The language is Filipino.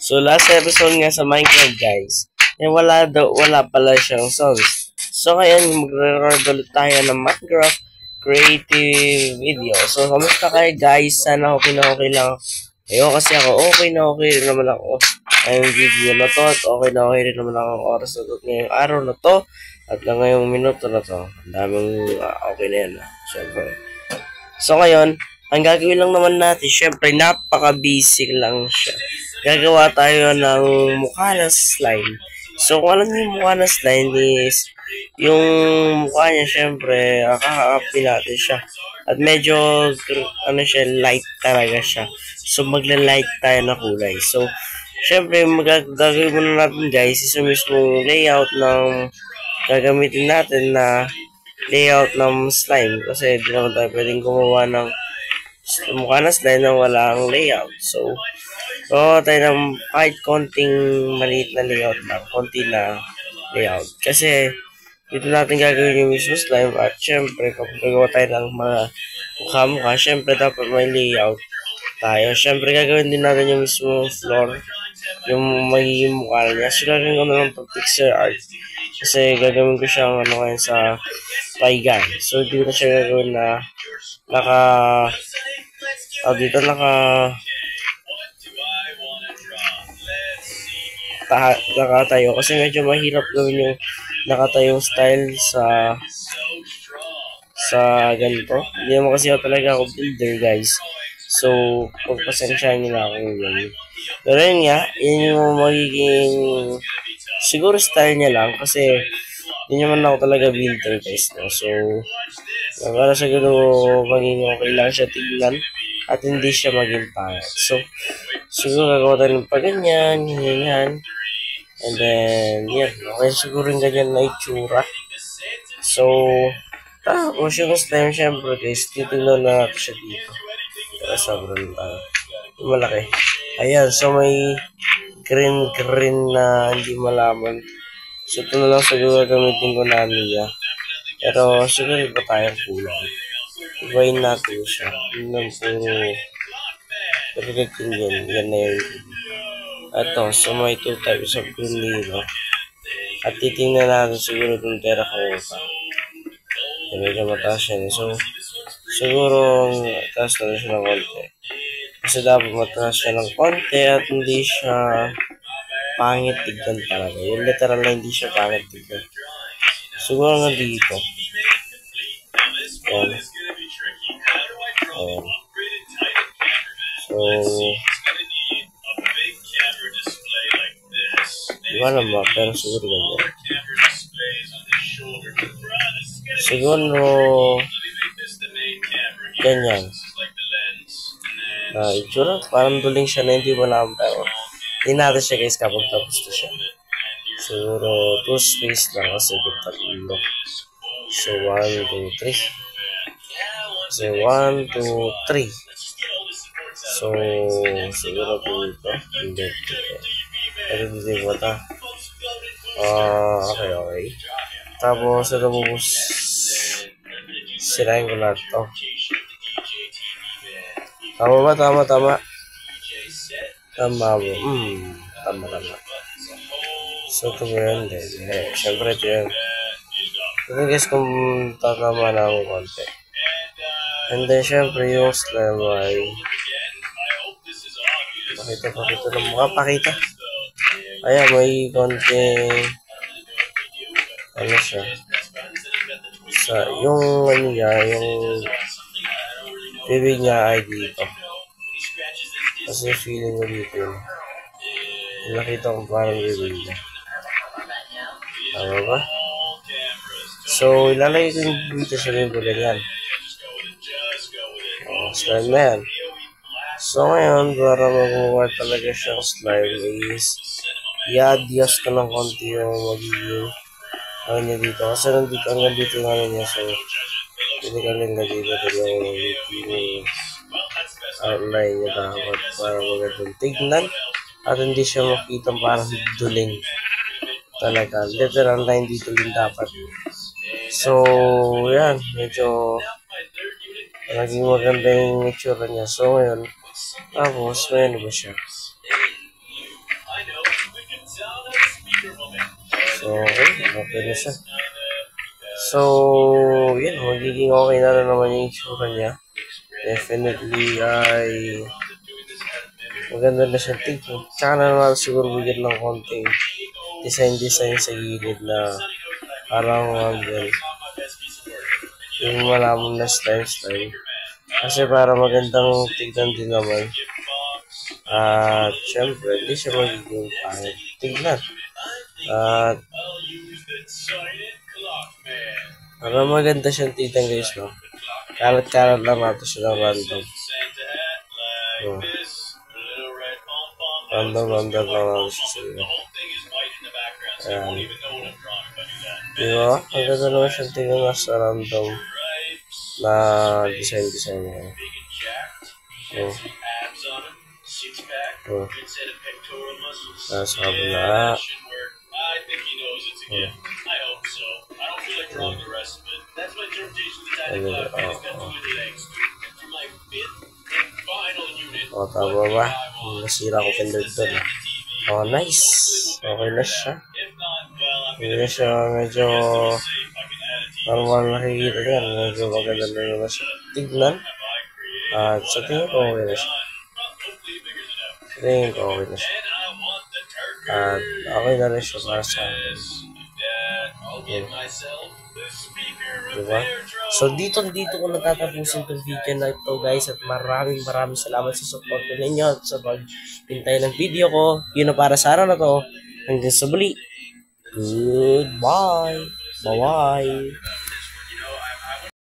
So, last episode nga sa Minecraft, guys, wala pala siyang songs. So, ngayon, magre-record ulit tayo ng Minecraft creative video. So, kamusta kayo, guys? Sana okay na okay lang. Ayun, kasi ako, okay na okay rin naman ako. Ang video na to, at okay na okay rin naman ako ang oras na to, ngayong araw na to, at ngayong minuto na to. Ang daming okay na yan, syempre. So, ngayon, ang gagawin lang naman natin, syempre, napaka-basic lang siya. Gagawa tayo ng mukha ng slime. So, kung alam niyo yung mukha ng slime is, yung mukha niya, syempre, kakakapin natin siya. At medyo, siya, light talaga siya. So, magla-light tayo na kulay. So, syempre, gagawin muna natin, guys, is yung mismong layout ng gagamitin natin na layout ng slime. Kasi, di naman tayo pwedeng gumawa ng mukha ng slime na walang layout. So, tayo ng kahit konting maliit na layout lang, konti na layout. Kasi, dito natin gagawin yung mismo slime at syempre, kapag gagawa tayo ng mga mukha-mukha, syempre dapat may layout tayo. Syempre, gagawin din natin yung mismo floor, yung magiging mukha niya. So, gagawin ko na lang pag-pixel art. Kasi, gagawin ko siyang ngayon sa paigan. So, dito na siya gagawin na dito nakatayo kasi medyo mahirap gawin yung nakatayong style sa ganito. Hindi naman kasi talaga ako builder, guys. So, pagpasensyahan nyo na ako yun. Pero yun nga, yun yung magiging siguro style niya lang kasi hindi naman ako talaga builder, guys. No? So, para siguro maging okay lang siya tignan at hindi siya maging pangit. So, siguro gagawa tayo ng paganyan, ganyan. And then, yan. Okay, siguro yung ganyan na itsura. So, tapos yung slime, syempre, guys, titignan na natin siya dito. Pero sobrang malaki. Ayan, so may green na hindi malaman. So, ito na lang siguro gamitin ko namin yan. Pero, siguro iba tayong kulay. Ibahin natin siya. Yun lang puro. Pero yan na yun. Ito, so may 2 types of green dito. At titingnan natin siguro kung terracotta. Medyo mataas yan. So, siguro taas na siya ng konti. Kasi dapat mataas siya ng konti at hindi siya pangit tignan talaga. Yung literal na hindi siya pangit tignan. Siguro nga dito. Yan. Ayan. So, di ba naman, pero siguro ganyan. Siguro, ganyan. Itsura, parang duling siya na hindi mo alam, pero hindi natin siya, guys, kapag tapos na siya. Siguro, 2 space lang kasi tatlo. So, 1, 2, 3. So, 1, 2, 3. So, siguro dito. Hindi. Pero dito yung mata. Okay. Tapos, ito bubus. Sirain ko lahat to. Tama ba? Tama. Tama ba? Tama. So, ito ba yun? Siyempre ito yun. Ito, guys, kung tatama na ako konti. And then, syempre, yung slime ay pakita ng mukha. Pakita. Ayan, may konting ano siya. Yung ano niya, yung bibig niya ay dito. Kasi feeling ko dito yun. Nakita ko parang bibig niya. Tama ba? So, ilalagay ko yung dito sa bibig yan. Slime na yan. So, ngayon, para magawa talaga siyang slime is i-adjust ko ng konti yung magiging ano niya dito. Kasi nandito, hanggang dito yung ano niya. So, hindi ka lang dito yung outline niya dapat para magandang tignan at hindi siya makita parang duling talaga. Literal na hindi duling dapat. So, yan. Medyo naging maganda yung itsura niya. So, ngayon, Tapos, may ano ba siya? So, okay na siya. So, yun, magiging okay na rin naman yung itsura niya. Definitely ay maganda na siya tignan. Tsaka na naman siguro bigyan ng konting design sa gilid na parang yung malaman na style. Kasi para magandang tignan din naman. At syempre, hindi siya magiging pangit tignan. At para maganda siyang tignan guys, no? Kalat-kalat lang natin siya ng random. No. Random lang natin siya sa iyo. Ayan. Diba? Ang ganda naman siyang tignan na sa random na design niya. So, sa kabila. Tama ba? Nasira ko pendant doon. Nice. Okay na siya. Hindi na siya medyo normal nakikita yan. Medyo maganda na naman siya tignan. At sa tingin ko okay na siya. At okay na rin siya para sa akin. Diba? So dito ko natatapusin itong video na ito guys, at maraming salamat sa support ninyo at sa pagpintay ng video ko. Yun na para sa araw na to. Hanggang sa muli. Goodbye. Bye-bye.